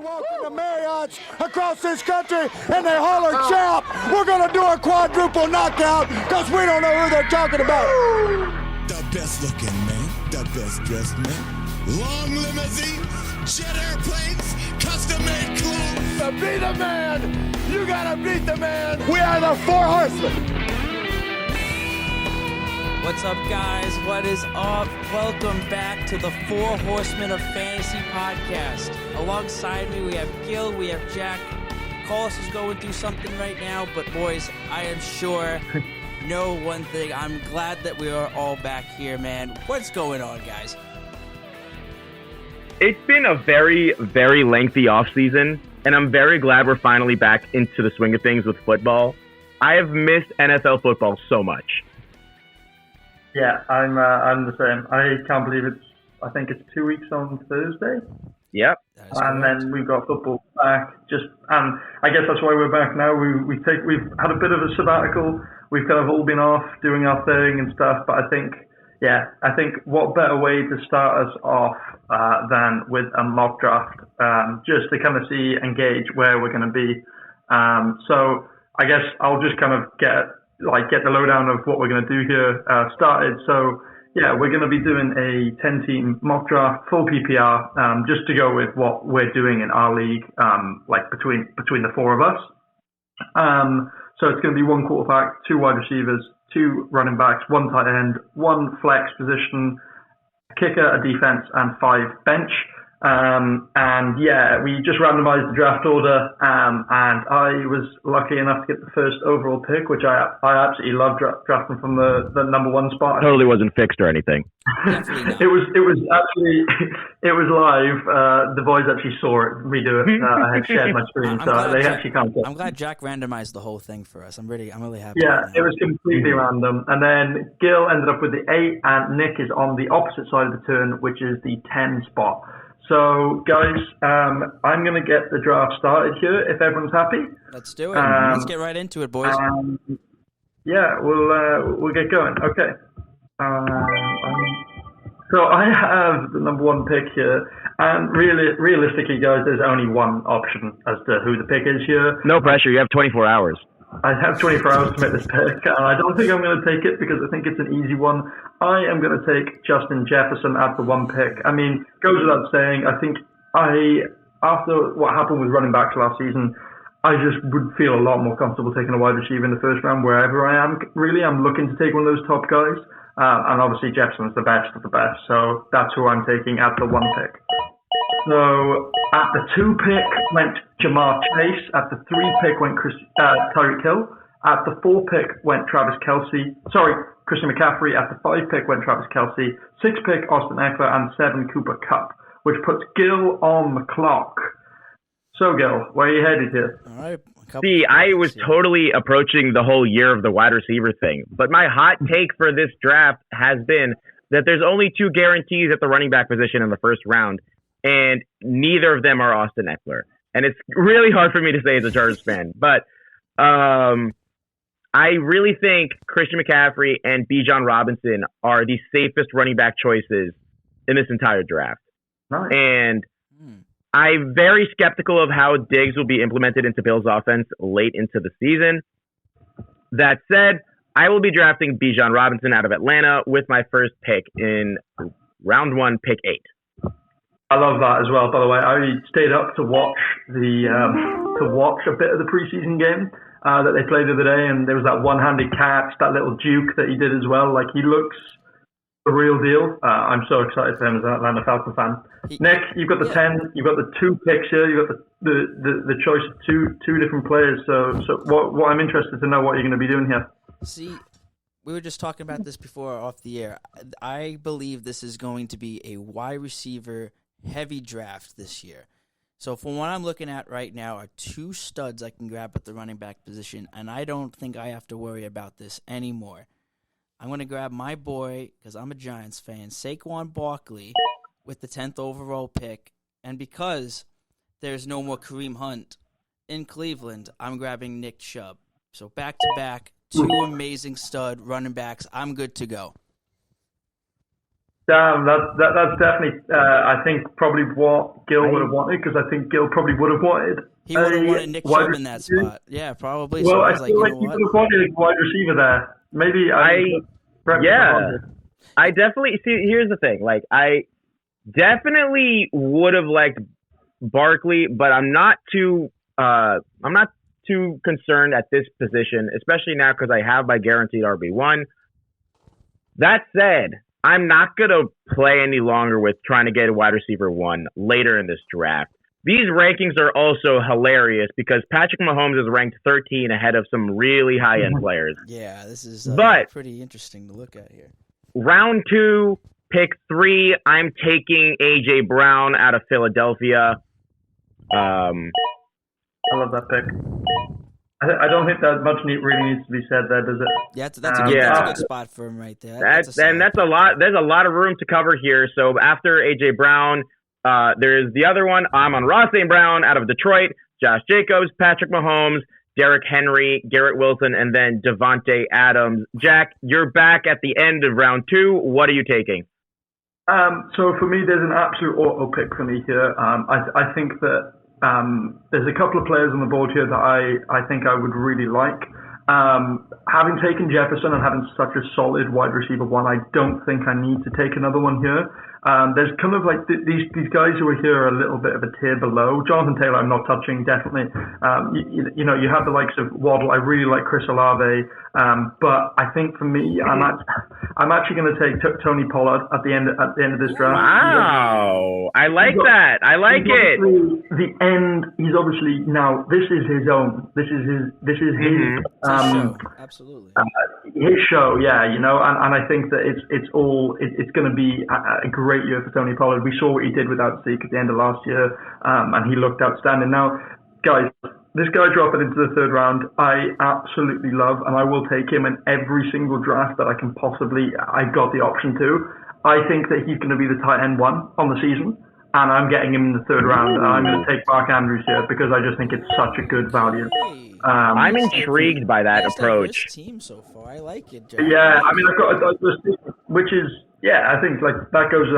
walk in the Marriotts across this country and they holler champ, we're going to do a quadruple knockout because we don't know who they're talking about. The best looking man, the best dressed man, long limousine, jet airplanes, custom made clothes. To be the man, you got to beat the man. We are the Four Horsemen. What's up, guys? What is up? Welcome back to the Four Horsemen of Fantasy podcast. Alongside me, we have Gil, we have Jack. Carlos is going through something right now, but boys, I am sure know one thing. I'm glad that we are all back here, man. What's going on, guys? It's been a very, very lengthy offseason, and I'm very glad we're finally back into the swing of things with football. I have missed NFL football so much. Yeah, I'm the same. I can't believe I think it's 2 weeks on Thursday. Yep. And then we've got football back. And I guess that's why we're back now. We've had a bit of a sabbatical. We've kind of all been off doing our thing and stuff. But I think what better way to start us off than with a mock draft, just to kind of see and gauge where we're going to be. So I guess I'll just kind of get the lowdown of what we're going to do here started. So yeah, we're going to be doing a 10-team mock draft, full PPR, just to go with what we're doing in our league, between the four of us. So it's going to be one quarterback, two wide receivers, two running backs, one tight end, one flex position, a kicker, a defense, and 5 bench. And yeah, we just randomized the draft order, and I was lucky enough to get the first overall pick, which I absolutely love drafting from the number one spot. Totally wasn't fixed or anything. It was live. The boys actually saw it, redo it. I had shared my screen, actually can't get it. I'm glad Jack randomized the whole thing for us. I'm really happy. Yeah, it was completely random. And then Gil ended up with the 8, and Nick is on the opposite side of the turn, which is the 10 spot. So, guys, I'm going to get the draft started here, if everyone's happy. Let's do it. Let's get right into it, boys. Yeah, we'll get going. Okay. So I have the number one pick here, and realistically, guys, there's only one option as to who the pick is here. No pressure. You have 24 hours. I have 24 hours to make this pick, and I don't think I'm going to take it because I think it's an easy one. I am going to take Justin Jefferson at the 1 pick. I mean, goes without saying, I think after what happened with running backs last season, I just would feel a lot more comfortable taking a wide receiver in the first round wherever I am. Really, I'm looking to take one of those top guys, and obviously Jefferson's the best of the best, so that's who I'm taking at the 1 pick. So at the 2 pick went Jamar Chase. At the 3 pick went Tyreek Hill. At the 4 pick went Christian McCaffrey. At the 5 pick went Travis Kelce. 6 pick Austin Eckler, and 7 Cooper Kupp, which puts Gil on the clock. So Gil, where are you headed here? All right. See, I was totally approaching the whole year of the wide receiver thing, but my hot take for this draft has been that there's only 2 guarantees at the running back position in the first round, and neither of them are Austin Eckler. And it's really hard for me to say as a Chargers fan, but I really think Christian McCaffrey and Bijan Robinson are the safest running back choices in this entire draft. Nice. And I'm very skeptical of how Diggs will be implemented into Bill's offense late into the season. That said, I will be drafting Bijan Robinson out of Atlanta with my first pick in round 1, pick 8. I love that as well. By the way, I stayed up to watch a bit of the preseason game that they played the other day, and there was that one-handed catch, that little juke that he did as well. Like, he looks the real deal. I'm so excited for him as an Atlanta Falcon fan. Nick, you've got the 10, you've got the 2 picks here, you've got the choice of two different players. So what I'm interested to know what you're going to be doing here. See, we were just talking about this before off the air. I believe this is going to be a wide receiver heavy draft this year. So from what I'm looking at right now are 2 studs I can grab at the running back position, and I don't think I have to worry about this anymore. I'm going to grab my boy, because I'm a Giants fan, Saquon Barkley with the 10th overall pick, and because there's no more Kareem Hunt in Cleveland, I'm grabbing Nick Chubb. So back-to-back, 2 amazing stud running backs. I'm good to go. Damn, that's definitely, I think, probably what Gil would have wanted, because I think Gil probably would have wanted. He would have wanted Nick wide Chubb in that receiver. spot. Yeah, probably. Well, so I I was like, feel you like know he what? would have wanted a wide receiver there. Maybe Yeah. I definitely see. Here's the thing. Like, I definitely would have liked Barkley, but I'm not too concerned at this position, especially now because I have my guaranteed RB1. That said, I'm not gonna play any longer with trying to get a wide receiver 1 later in this draft. These rankings are also hilarious because Patrick Mahomes is ranked 13 ahead of some really high-end players. Yeah, this is But- pretty interesting to look at here. Round 2, pick 3, I'm taking A.J. Brown out of Philadelphia. I love that pick. I don't think that much really needs to be said there, does it? Yeah, that's a good spot for him right there. That's a lot. There's a lot of room to cover here. So after A.J. Brown, there's the other one. Amon-Ra St. Brown out of Detroit, Josh Jacobs, Patrick Mahomes, Derrick Henry, Garrett Wilson, and then Devontae Adams. Jack, you're back at the end of round 2. What are you taking? So for me, there's an absolute auto pick for me here. I think that there's a couple of players on the board here that I think I would really like. Having taken Jefferson and having such a solid wide receiver 1, I don't think I need to take another one here. There's kind of like these guys who are here are a little bit of a tier below. Jonathan Taylor, I'm not touching, definitely. You know, you have the likes of Waddle. I really like Chris Olave. But I think for me, I'm actually going to take Tony Pollard at the end of this draft. Wow, I like that. I like it. The end. He's obviously now. This is his own. This is his. Absolutely. His show, yeah, you know, and I think that it's going to be a great year for Tony Pollard. We saw what he did without Zeke at the end of last year, and he looked outstanding. Now, guys, this guy dropping into the 3rd round, I absolutely love, and I will take him in every single draft that I can possibly. I've got the option to. I think that he's going to be the tight end 1 on the season, and I'm getting him in the 3rd round, and I'm going to take Mark Andrews here because I just think it's such a good value. I'm intrigued by that approach. Team so far, I like it. Jack. Yeah, I mean, I've got which is I think like that goes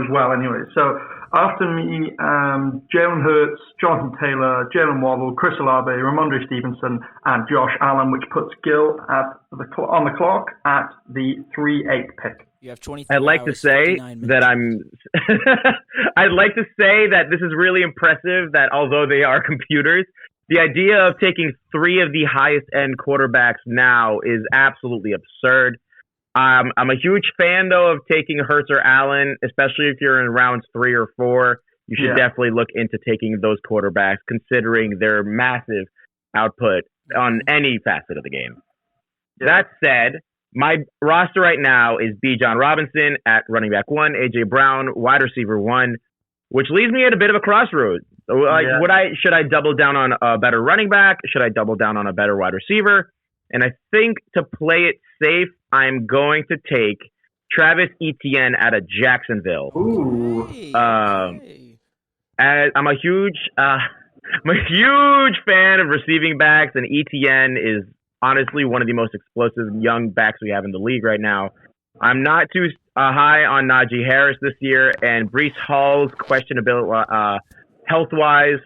well anyway. So after me, Jalen Hurts, Jonathan Taylor, Jalen Waddle, Chris Olave, Ramondre Stevenson, and Josh Allen, which puts Gil on the clock at the 3-8 pick. You have 23 I'd like to say that I'd like to say that this is really impressive that although they are computers, the idea of taking 3 of the highest end quarterbacks now is absolutely absurd. I'm a huge fan though of taking Hurts or Allen, especially if you're in rounds 3 or 4. You should definitely look into taking those quarterbacks considering their massive output on any facet of the game. That said, my roster right now is Bijan Robinson at running back 1, A.J. Brown, wide receiver 1, which leaves me at a bit of a crossroads. Like, should I double down on a better running back? Should I double down on a better wide receiver? And I think to play it safe, I'm going to take Travis Etienne out of Jacksonville. Ooh. I'm a huge fan of receiving backs, and Etienne is honestly one of the most explosive young backs we have in the league right now. I'm not too high on Najee Harris this year, and Breece Hall's questionability health-wise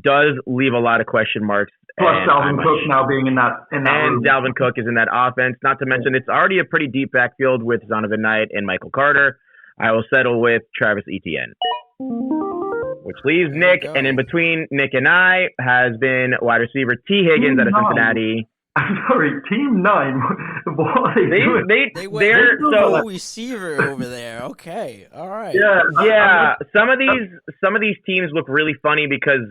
does leave a lot of question marks. Plus Dalvin Cook now being in that and room. Dalvin Cook is in that offense. Not to mention it's already a pretty deep backfield with Zonovan Knight and Michael Carter. I will settle with Travis Etienne. Which leaves Nick, and in between Nick and I has been wide receiver T. Higgins out of Cincinnati. I'm sorry, Team 9. What are they doing? They're so receiver over there. Okay, all right. Yeah. Some of these teams look really funny because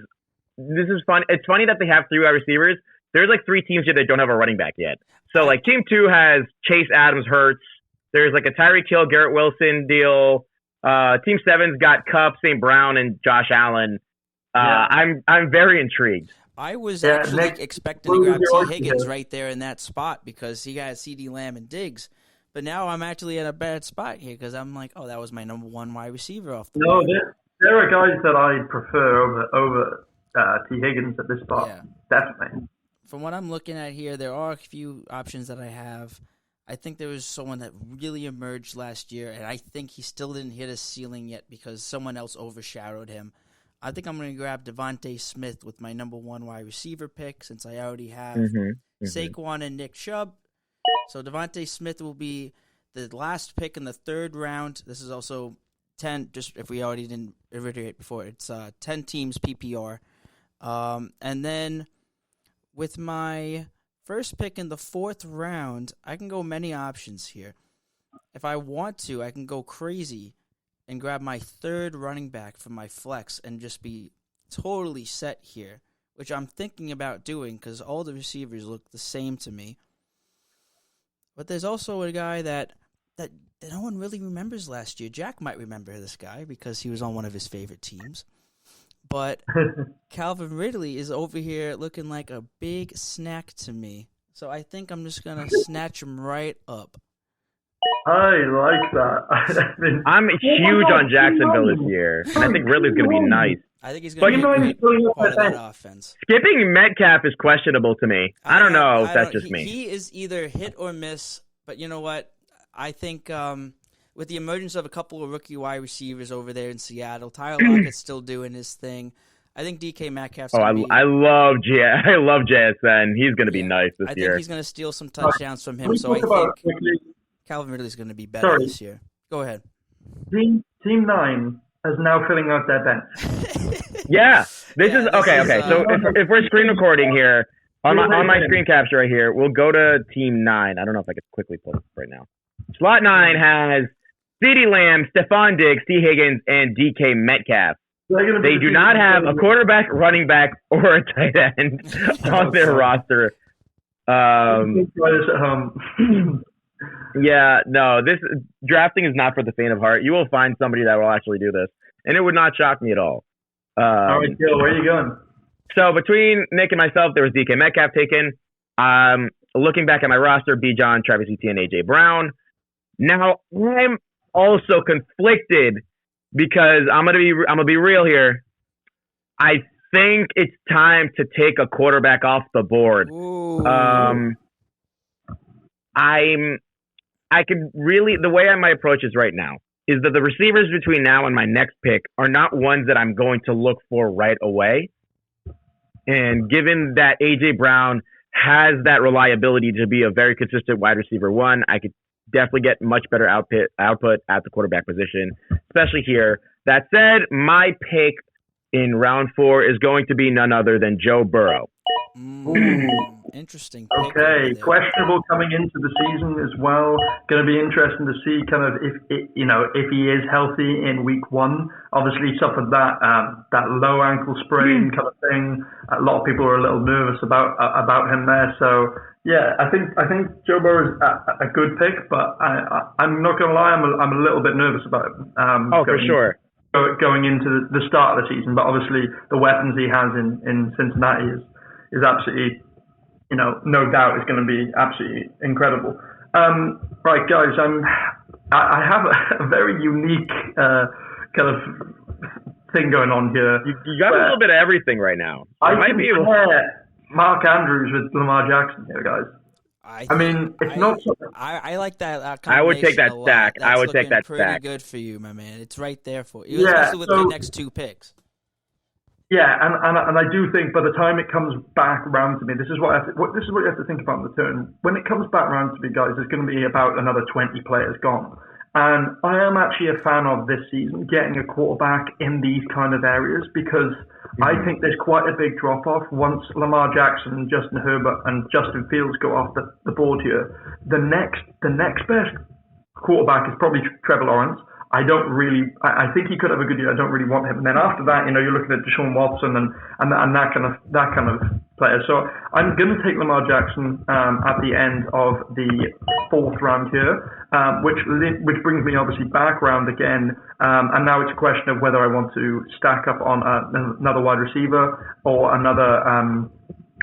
this is fun. It's funny that they have 3 wide receivers. There's like 3 teams here that don't have a running back yet. So like Team 2 has Chase Adams, Hurts. There's like a Tyreek Hill, Garrett Wilson deal. Team 7's got Kupp, St. Brown, and Josh Allen. I'm very intrigued. I was actually expecting to grab T. Higgins right there in that spot because he got CeeDee Lamb and Diggs. But now I'm actually at a bad spot here because I'm like, oh, that was my number 1 wide receiver off the board. There are guys that I prefer over T. Higgins at this spot. Yeah. Definitely. From what I'm looking at here, there are a few options that I have. I think there was someone that really emerged last year, and I think he still didn't hit his ceiling yet because someone else overshadowed him. I think I'm going to grab Devontae Smith with my number 1 wide receiver pick since I already have Saquon and Nick Chubb. So Devontae Smith will be the last pick in the 3rd round. This is also 10, just if we already didn't reiterate before, it's 10 teams PPR. And then with my first pick in the 4th round, I can go many options here. If I want to, I can go crazy and grab my 3rd running back from my flex and just be totally set here, which I'm thinking about doing because all the receivers look the same to me. But there's also a guy that no one really remembers last year. Jack might remember this guy because he was on one of his favorite teams. But Calvin Ridley is over here looking like a big snack to me. So I think I'm just going to snatch him right up. I like that. I'm huge on Jacksonville this year, and I think Ridley's going to be nice. I think he's going to be a great part of that offense. Skipping Metcalf is questionable to me. I don't know if that's just me. He is either hit or miss, but you know what? I think with the emergence of a couple of rookie wide receivers over there in Seattle, Tyler Lockett's still doing his thing. I think DK Metcalf's I love JSN. He's going to be nice this year. I think he's going to steal some touchdowns from him, so I think Calvin Ridley's going to be better this year. Go ahead. Team 9 is now filling out their bench. Yeah. This is okay. So if we're screen recording here, on my screen capture right here, we'll go to Team 9. I don't know if I could quickly pull it right now. Slot 9 has CeeDee Lamb, Stephon Diggs, T. Higgins, and DK Metcalf. They do not have a quarterback, running back, or a tight end on their roster. Yeah, no, this drafting is not for the faint of heart. You will find somebody that will actually do this, and it would not shock me at all. All right, Gil, where are you going? So between Nick and myself, there was DK Metcalf taken. Looking back at my roster, Bijan, Travis Etienne, AJ Brown. Now I'm also conflicted because I'm gonna be real here. I think it's time to take a quarterback off the board. I could really, the way my approach is right now is that the receivers between now and my next pick are not ones that I'm going to look for right away. And given that AJ Brown has that reliability to be a very consistent wide receiver 1, I could definitely get much better output at the quarterback position, especially here. That said, my pick in round 4 is going to be none other than Joe Burrow. Interesting. Okay, questionable coming into the season as well. Going to be interesting to see kind of if he is healthy in week 1. Obviously, suffered that low ankle sprain kind of thing. A lot of people are a little nervous about him there. So yeah, I think Joe Burrow is a good pick, but I'm not going to lie, I'm a little bit nervous about him. For sure. Going into the start of the season, but obviously the weapons he has in Cincinnati is absolutely, no doubt is going to be absolutely incredible. Right, guys, I have a very unique kind of thing going on here. You got a little bit of everything right now. I might be able to Mark Andrews with Lamar Jackson here, guys. I mean, it's not. I like that. I would take that stack. I would take that pretty stack. Good for you, my man. It's right there for you, especially with the next 2 picks. Yeah, and I do think by the time it comes back round to me, this is what you have to think about in the turn. When it comes back round to me, guys, there's going to be about another 20 players gone. And I am actually a fan of this season getting a quarterback in these kind of areas because I think there's quite a big drop-off once Lamar Jackson, Justin Herbert, and Justin Fields go off the board here. The next best quarterback is probably Trevor Lawrence. I think he could have a good year. I don't really want him. And then after that, you're looking at Deshaun Watson and that kind of player. So I'm going to take Lamar Jackson at the end of the 4th round here, which brings me obviously back round again. And now it's a question of whether I want to stack up on another wide receiver or another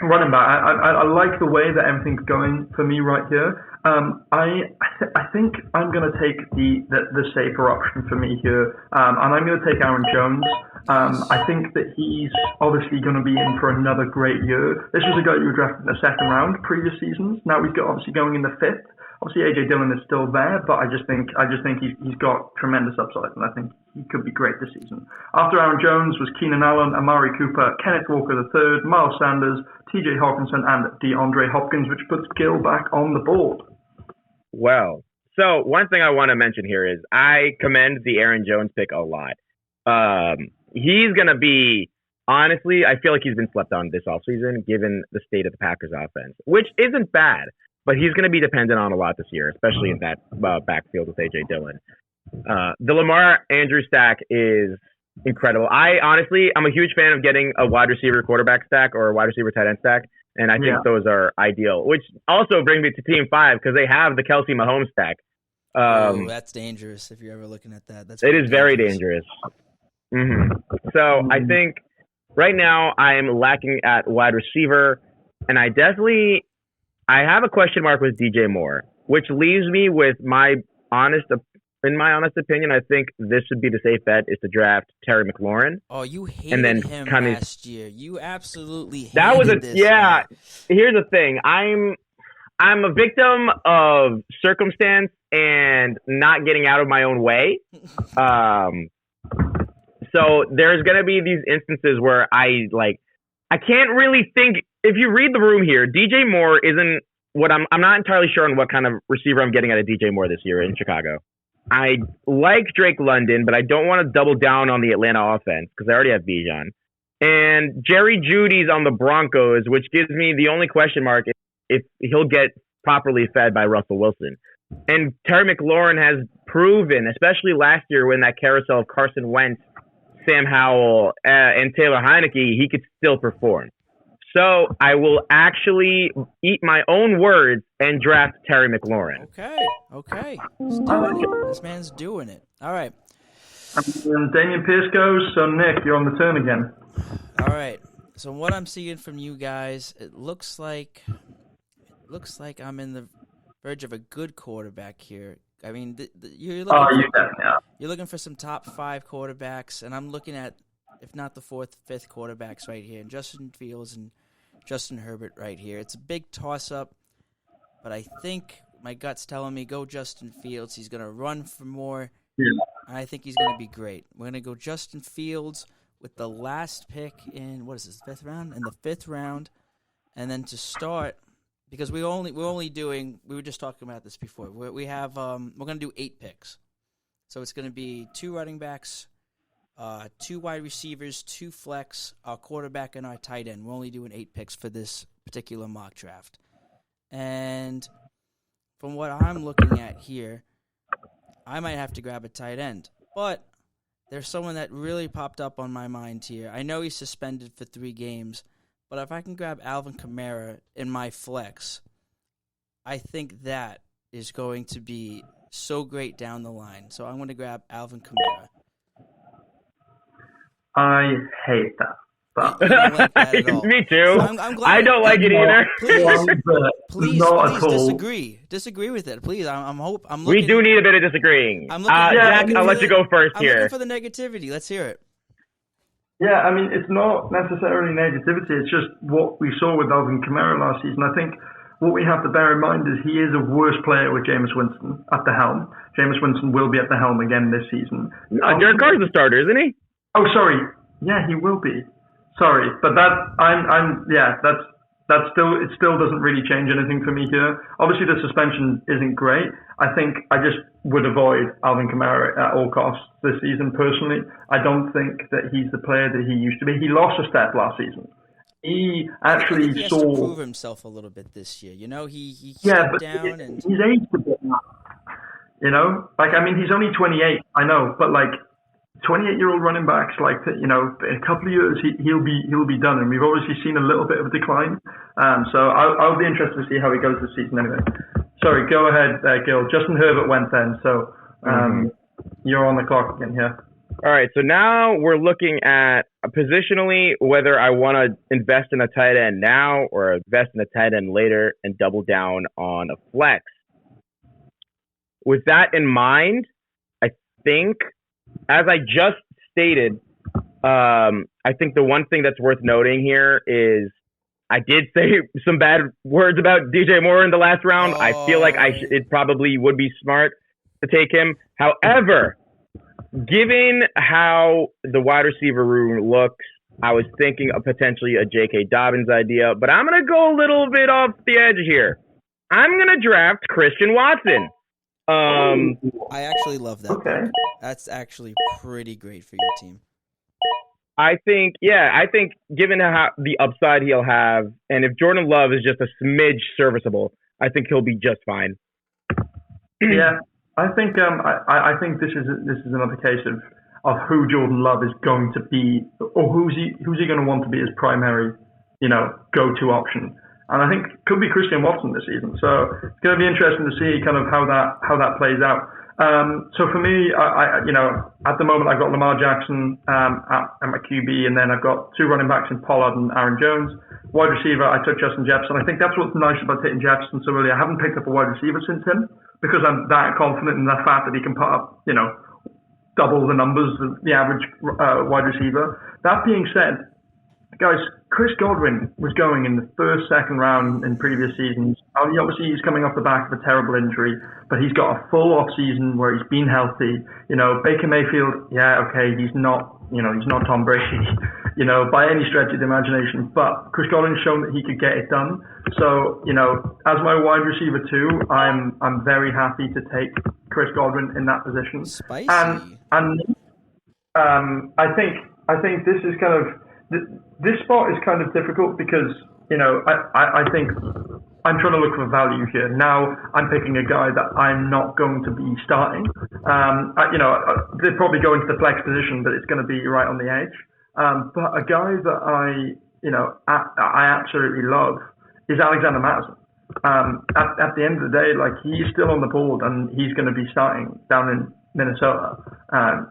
running back. I like the way that everything's going for me right here. I think I'm going to take the safer option for me here, and I'm going to take Aaron Jones. I think that he's obviously going to be in for another great year. This was a guy you were drafted in the 2nd round previous seasons. Now he's obviously going in the 5th. Obviously, AJ Dillon is still there, but I just think he's got tremendous upside, and I think he could be great this season. After Aaron Jones was Keenan Allen, Amari Cooper, Kenneth Walker III, Miles Sanders, T.J. Hawkinson, and DeAndre Hopkins, which puts Gil back on the board. Well, so one thing I want to mention here is I commend the Aaron Jones pick a lot. He's going to be, honestly, I feel like he's been slept on this offseason given the state of the Packers offense, which isn't bad, but he's going to be dependent on a lot this year, especially in that backfield with A.J. Dillon. The Lamar Andrews stack is incredible. I'm a huge fan of getting a wide receiver quarterback stack or a wide receiver tight end stack, and I think those are ideal, which also brings me to Team 5 because they have the Kelsey Mahomes stack. That's dangerous if you're ever looking at that. It is very dangerous. Mm-hmm. So I think right now I am lacking at wide receiver, and I have a question mark with DJ Moore, which leaves me with in my honest opinion, I think this would be the safe bet is to draft Terry McLaurin. Oh, you hated him last year. You absolutely hated that was this. Yeah. Here's the thing. I'm a victim of circumstance and not getting out of my own way. So there's gonna be these instances where I can't really think. If you read the room here, DJ Moore isn't what I'm not entirely sure on what kind of receiver I'm getting out of DJ Moore this year in Chicago. I like Drake London, but I don't want to double down on the Atlanta offense because I already have Bijan. And Jerry Jeudy's on the Broncos, which gives me the only question mark if he'll get properly fed by Russell Wilson. And Terry McLaurin has proven, especially last year when that carousel of Carson Wentz, Sam Howell, and Taylor Heineke, he could still perform. So I will actually eat my own words and draft Terry McLaurin. Okay. He's doing it. This man's doing it. All right. And Damian Pierce goes, so Nick, you're on the turn again. All right. So what I'm seeing from you guys, it looks like I'm in the verge of a good quarterback here. I mean, you're looking for some top 5 quarterbacks, and I'm looking at, if not the 4th, 5th quarterbacks right here, and Justin Fields and Justin Herbert right here. It's a big toss-up, but I think my gut's telling me go Justin Fields. He's going to run for more, and I think he's going to be great. We're going to go Justin Fields with the last pick in, what is this, 5th round? In the 5th round, and then to start, because we were just talking about this before. We're going to do 8 picks. So it's going to be 2 running backs, 2 wide receivers, 2 flex, our quarterback, and our tight end. We're only doing 8 picks for this particular mock draft. And from what I'm looking at here, I might have to grab a tight end. But there's someone that really popped up on my mind here. I know he's suspended for 3 games, but if I can grab Alvin Kamara in my flex, I think that is going to be so great down the line. So I'm going to grab Alvin Kamara. I hate that. But You don't like that at all. Me too. So I'm glad I don't like it either. Please not at all. disagree with it. Please, We do need a bit of disagreeing. Jack, I'll let you go first I'm here. looking for the negativity. Let's hear it. Yeah, I mean, it's not necessarily negativity. It's just what we saw with Alvin Kamara last season. I think what we have to bear in mind is he is a worse player with Jameis Winston at the helm. Jameis Winston will be at the helm again this season. Derek Carr's the starter, isn't he? Oh, sorry. Yeah, he will be. Sorry, but that's still doesn't really change anything for me here. Obviously, the suspension isn't great. I think I just would avoid Alvin Kamara at all costs this season. Personally, I don't think that he's the player that he used to be. He lost a step last season. He actually he has saw to prove himself a little bit this year. You know, he stepped down and he's aged a bit now. You know, he's only 28. I know, but 28-year-old running backs, in a couple of years he'll be done, and we've obviously seen a little bit of a decline. So I'll be interested to see how he goes this season. Anyway, sorry, go ahead, Gil. Justin Herbert went then, so you're on the clock again here. All right, so now we're looking at positionally whether I want to invest in a tight end now or invest in a tight end later and double down on a flex. With that in mind, I think, as I just stated, I think the one thing that's worth noting here is I did say some bad words about DJ Moore in the last round. I feel like it probably would be smart to take him. However, given how the wide receiver room looks, I was thinking of potentially a J.K. Dobbins idea, but I'm going to go a little bit off the edge here. I'm going to draft Christian Watson. I actually love that. Okay. That's actually pretty great for your team. I think given how the upside he'll have, and if Jordan Love is just a smidge serviceable, I think he'll be just fine. Yeah, I think this is another case of who Jordan Love is going to be, or who's he going to want to be his primary, go-to option. And I think it could be Christian Watson this season. So it's going to be interesting to see kind of how that plays out. So for me, I at the moment I've got Lamar Jackson at my QB, and then I've got 2 running backs in Pollard and Aaron Jones. Wide receiver, I took Justin Jefferson. I think that's what's nice about taking Jefferson so early. I haven't picked up a wide receiver since him because I'm that confident in the fact that he can put up, double the numbers of the average wide receiver. That being said, guys, Chris Godwin was going in the first, second round in previous seasons. Obviously, he's coming off the back of a terrible injury, but he's got a full off season where he's been healthy. Baker Mayfield, he's not Tom Brady, by any stretch of the imagination. But Chris Godwin's shown that he could get it done. So, as my wide receiver too, I'm very happy to take Chris Godwin in that position. Spicy. And I think this is kind of. This spot is kind of difficult because, I think I'm trying to look for value here. Now I'm picking a guy that I'm not going to be starting. They'll probably go into the flex position, but it's going to be right on the edge. But a guy that I absolutely love is Alexander Mattison. At the end of the day, he's still on the board and he's going to be starting down in Minnesota.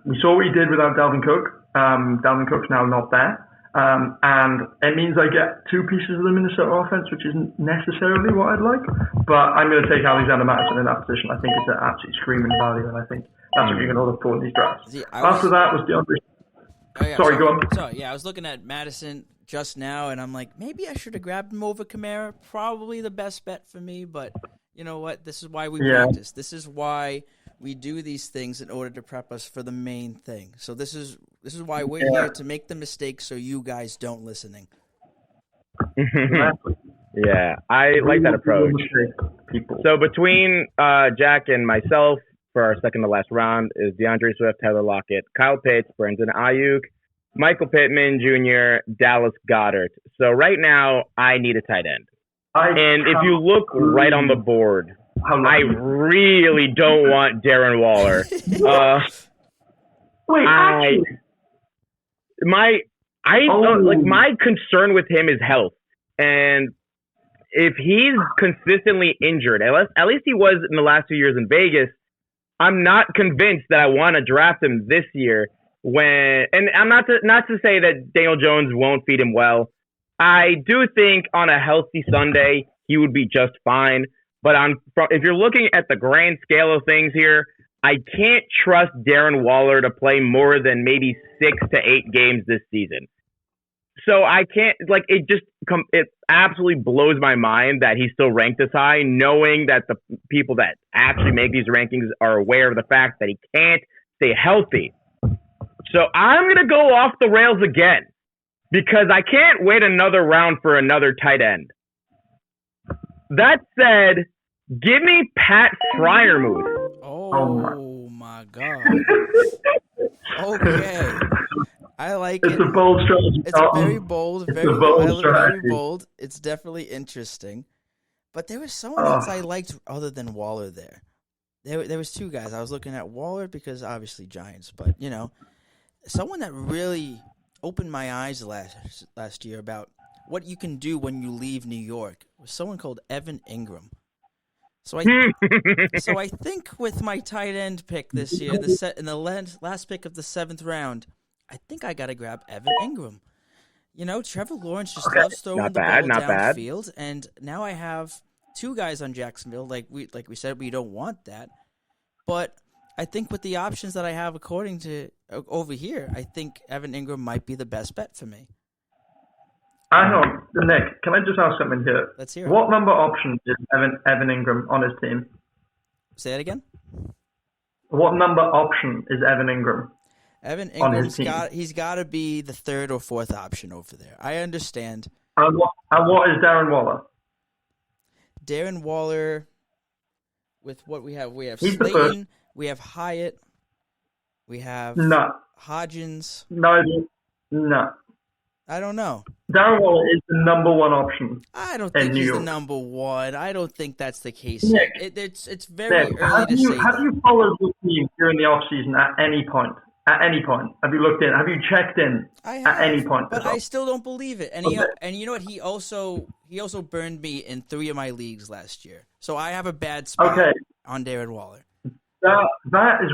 We saw what he did without Dalvin Cook. Dalvin Cook's now not there. And it means I get 2 pieces of the Minnesota offense, which isn't necessarily what I'd like. But I'm going to take Alexander Mattison in that position. I think it's an absolute screaming value, and I think that's what you're going to look for in these drafts. After that was DeAndre. Sorry, go on. Sorry, I was looking at Madison just now, and I'm like, maybe I should have grabbed him over Kamara. Probably the best bet for me, but you know what? This is why we practice. This is why we do these things in order to prep us for the main thing. So this is why we're here to make the mistakes so you guys don't listening. Yeah, I like that approach. So between Jack and myself for our second to last round is DeAndre Swift, Tyler Lockett, Kyle Pitts, Brandon Ayuk, Michael Pittman Jr., Dallas Goedert. So right now I need a tight end. And if you look right on the board, I really don't want Darren Waller. My concern with him is health, and if he's consistently injured, at least he was in the last 2 years in Vegas, I'm not convinced that I want to draft him this year. And I'm not to say that Daniel Jones won't feed him well. I do think on a healthy Sunday he would be just fine. But if you're looking at the grand scale of things here, I can't trust Darren Waller to play more than maybe 6 to 8 games this season. So I can't, it absolutely blows my mind that he's still ranked this high, knowing that the people that actually make these rankings are aware of the fact that he can't stay healthy. So I'm going to go off the rails again because I can't wait another round for another tight end. That said, give me Pat Freiermuth. Oh my God. Okay. I like it. It's a bold strategy. It's very bold. Very bold. It's definitely interesting. But there was someone else I liked other than Waller there. There was 2 guys. I was looking at Waller because obviously Giants, but someone that really opened my eyes last year about what you can do when you leave New York was someone called Evan Ingram. So I think with my tight end pick this year, in the last pick of the 7th round, I think I got to grab Evan Ingram. Trevor Lawrence just loves throwing the ball downfield, and now I have 2 guys on Jacksonville. Like we said, we don't want that, but I think with the options that I have according to over here, I think Evan Ingram might be the best bet for me. Hang on, Nick. Can I just ask something here? Let's hear it. What number option is Evan Ingram on his team? Say that again. What number option is Evan Ingram? Evan On his Ingram's team. he's got to be the third or fourth option over there. I understand. And what is Darren Waller? Darren Waller, with what we have He's the Slayton, we have Hyatt, we have No. Hodgins. No. I don't know. Darren Waller is the number one option. I don't in think New he's the York. number one. I don't think that's the case. Nick. It's very Nick, early to say have that. you followed the team during the offseason at any point? At any point? Have you looked in? Have you checked in I at have, any point? but this I off- still don't believe it. And Okay. and you know what? He also burned me in 3 of my leagues last year. So I have a bad spot Okay. on Darren Waller. That is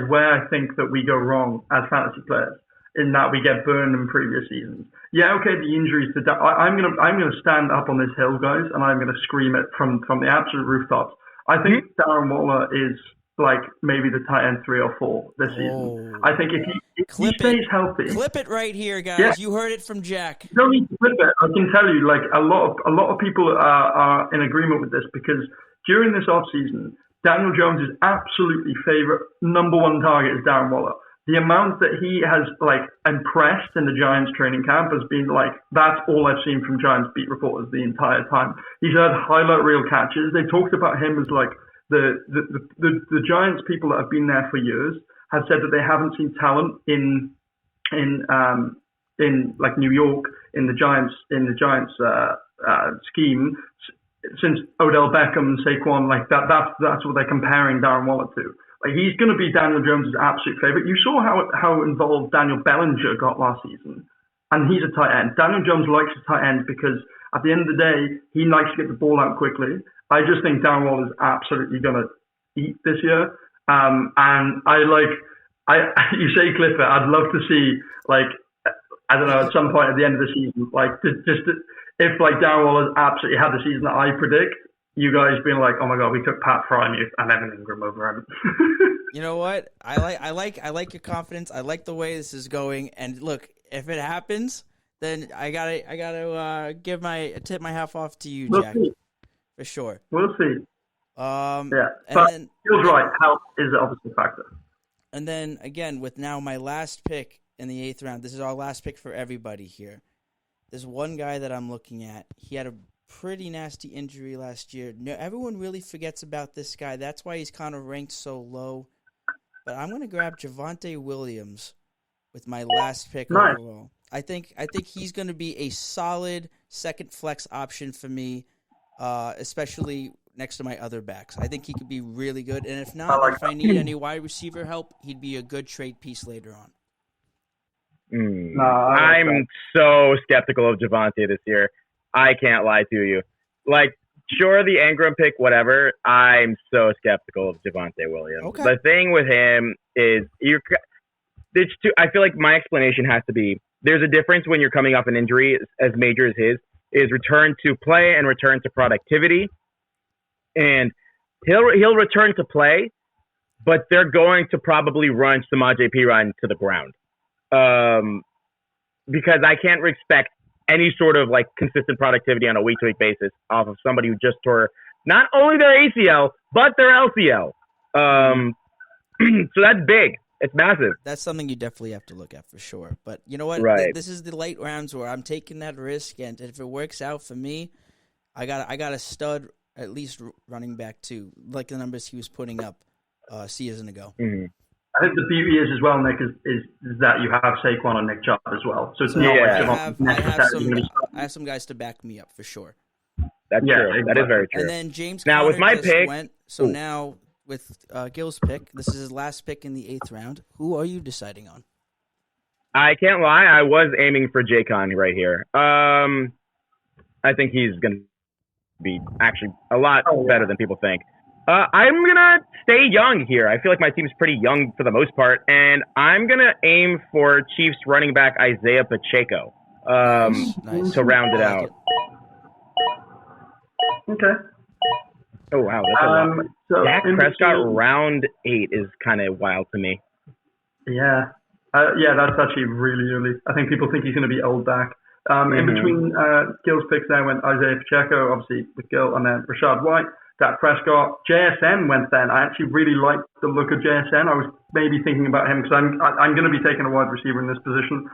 where I think that we go wrong as fantasy players, in that we get burned in previous seasons. Yeah, okay, the injuries to I'm gonna stand up on this hill, guys, and I'm gonna scream it from the absolute rooftops. I think Darren Waller is like maybe the tight end 3 or 4 this season. Oh. I think if he Clip stays it. healthy, Clip it right here, guys. Yeah. You heard it from Jack. you don't need to flip it. I can tell you, like a lot of people are in agreement with this, because during this offseason, Daniel Jones' absolutely favorite number one target is Darren Waller. The amount that he has like impressed in the Giants training camp has been like, that's all I've seen from Giants beat reporters the entire time. He's had highlight reel catches. They talked about him as like the Giants people that have been there for years have said that they haven't seen talent in like New York in the Giants scheme since Odell Beckham, Saquon, like that's what they're comparing Darren Waller to. Like, he's going to be Daniel Jones' absolute favorite. You saw how involved Daniel Bellinger got last season, and he's a tight end. Daniel Jones likes his tight end because at the end of the day, he likes to get the ball out quickly. I just think Darren Waller is absolutely going to eat this year. And you say Clifford, I'd love to see, like, I don't know, at some point at the end of the season, like, if like Darren Waller absolutely had the season that I predict, you guys being like, oh my god, we took Pat Frymuth and Evan Ingram over him. You know what? I like your confidence. I like the way this is going. And look, if it happens, then I gotta tip my half off to you, We'll Jack, see. for sure. We'll see. Yeah, But feels right. Health is obviously a factor. And then again, with now my last pick in the 8th round, this is our last pick for everybody here. There's one guy that I'm looking at. He had a pretty nasty injury last year. No, everyone really forgets about this guy. That's why he's kind of ranked so low. But I'm going to grab Javonte Williams with my last pick overall. I think he's going to be a solid second flex option for me, especially next to my other backs. I think he could be really good. And if not, if I need any wide receiver help, he'd be a good trade piece later on. No, I'm so skeptical of Javonte this year. I can't lie to you. Like, sure, the Ingram pick, whatever. I'm so skeptical of Javonte Williams. Okay. The thing with him is I feel like my explanation has to be there's a difference when you're coming off an injury as major as his is return to play and return to productivity. And he'll return to play, but they're going to probably run Samaje Perine to the ground. Because I can't expect any sort of like consistent productivity on a week-to-week basis off of somebody who just tore not only their ACL but their LCL. So that's big. It's massive. That's something you definitely have to look at for sure. But you know what? Right. This is the late rounds where I'm taking that risk, and if it works out for me, I got a stud at least running back too, like the numbers he was putting up season ago. Mm-hmm. I think the beauty is as well, Nick, is that you have Saquon and Nick Chubb as well. So it's not I have some guys to back me up for sure. That's true. Exactly. That is very true. And then James Now, Conner with my just pick- went, so now with Gil's pick, this is his last pick in the 8th round. Who are you deciding on? I can't lie. I was aiming for J-Con right here. I think he's going to be actually a lot better than people think. I'm going to stay young here. I feel like my team's pretty young for the most part, and I'm going to aim for Chiefs running back Isaiah Pacheco Nice. to round it I like out. Okay. Oh, wow. That's a lot. So Dak in Prescott between- round 8 is kind of wild to me. Yeah. Yeah, that's actually really early. I think people think he's going to be old back. In between Gil's picks there went Isaiah Pacheco, obviously with Gil, and then Rachaad White, Dak Prescott. JSN went then. I actually really liked the look of JSN. I was maybe thinking about him because I'm going to be taking a wide receiver in this position.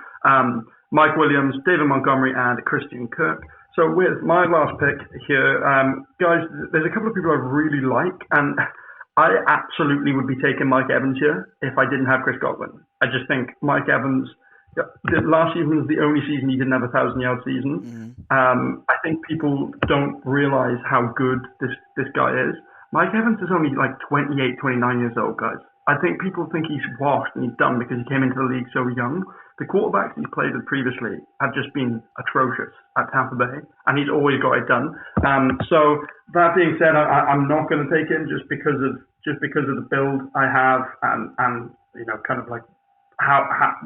Mike Williams, David Montgomery, and Christian Kirk. So with my last pick here, guys, there's a couple of people I really like, and I absolutely would be taking Mike Evans here if I didn't have Chris Godwin. I just think Mike Evans, last season was the only season he didn't have a 1,000-yard season. I think people don't realize how good this guy is. Mike Evans is only like 28, 29 years old, guys. I think people think he's washed and he's done because he came into the league so young. The quarterbacks he's played with previously have just been atrocious at Tampa Bay, and he's always got it done. So that being said, I'm not going to take him just because of the build I have and you know, kind of like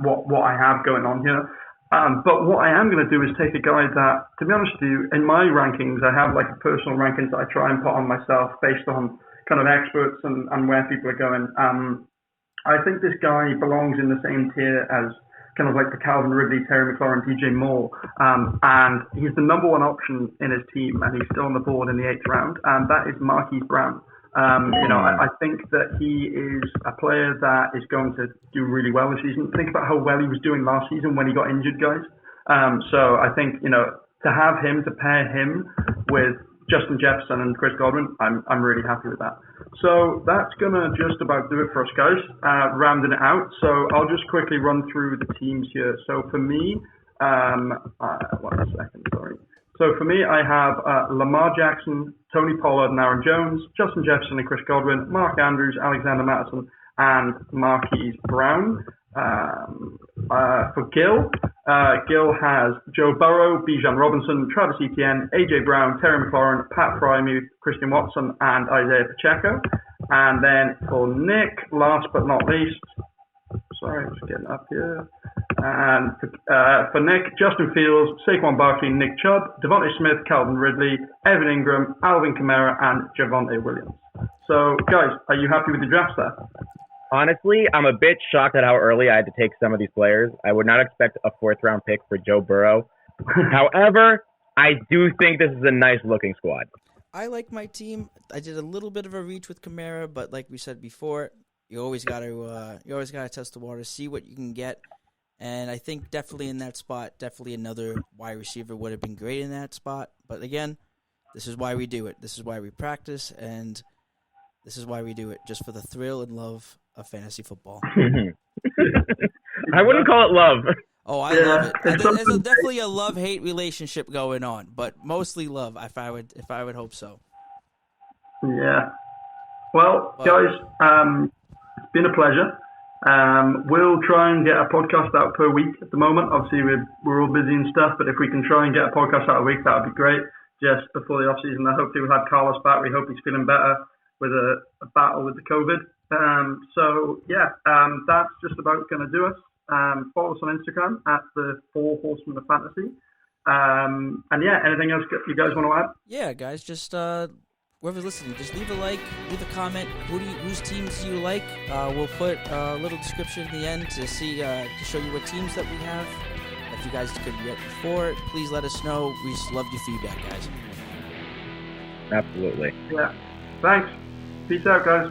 what I have going on here. But what I am going to do is take a guy that, to be honest with you, in my rankings, I have like personal rankings that I try and put on myself based on kind of experts and where people are going. I think this guy belongs in the same tier as kind of like the Calvin Ridley, Terry McLaurin, DJ Moore. And he's the number one option in his team, and he's still on the board in the 8th round. And that is Marquise Brown. You know, I think that he is a player that is going to do really well this season. Think about how well he was doing last season when he got injured, guys. So I think, you know, to have him, to pair him with Justin Jefferson and Chris Godwin, I'm really happy with that. So that's going to just about do it for us, guys, rounding it out. So I'll just quickly run through the teams here. So for me, 1 second, sorry. So for me, I have Lamar Jackson, Tony Pollard and Aaron Jones, Justin Jefferson and Chris Godwin, Mark Andrews, Alexander Mattison, and Marquise Brown. For Gil, Gil has Joe Burrow, Bijan Robinson, Travis Etienne, AJ Brown, Terry McLaurin, Pat Frymuth, Christian Watson, and Isaiah Pacheco. And then for Nick, last but not least, sorry, I'm just getting up here. And for Nick, Justin Fields, Saquon Barkley, Nick Chubb, Devontae Smith, Calvin Ridley, Evan Ingram, Alvin Kamara, and Javonte Williams. So, guys, are you happy with the drafts there? Honestly, I'm a bit shocked at how early I had to take some of these players. I would not expect a 4th-round pick for Joe Burrow. However, I do think this is a nice-looking squad. I like my team. I did a little bit of a reach with Kamara, but like we said before, you always got to test the water, see what you can get. And I think definitely in that spot, definitely another wide receiver would have been great in that spot. But again, this is why we do it. This is why we practice, and this is why we do it, just for the thrill and love of fantasy football. I wouldn't call it love. Oh, I love it. There's definitely a love-hate relationship going on, but mostly love, if I would hope so. Yeah. Well, guys, it's been a pleasure. We'll try and get a podcast out per week at the moment. Obviously, we're all busy and stuff, but if we can try and get a podcast out a week, that would be great. Just before the off-season, hopefully we'll have Carlos back. We hope he's feeling better with a battle with the COVID. That's just about going to do us. Follow us on Instagram at the 4 Horsemen of Fantasy. Anything else you guys want to add? Yeah, guys, just whoever's listening, just leave a like, leave a comment. Whose teams do you like? We'll put a little description at the end to see to show you what teams that we have. If you guys could get before, please let us know. We just love your feedback, guys. Absolutely. Yeah. Thanks. Peace out, guys.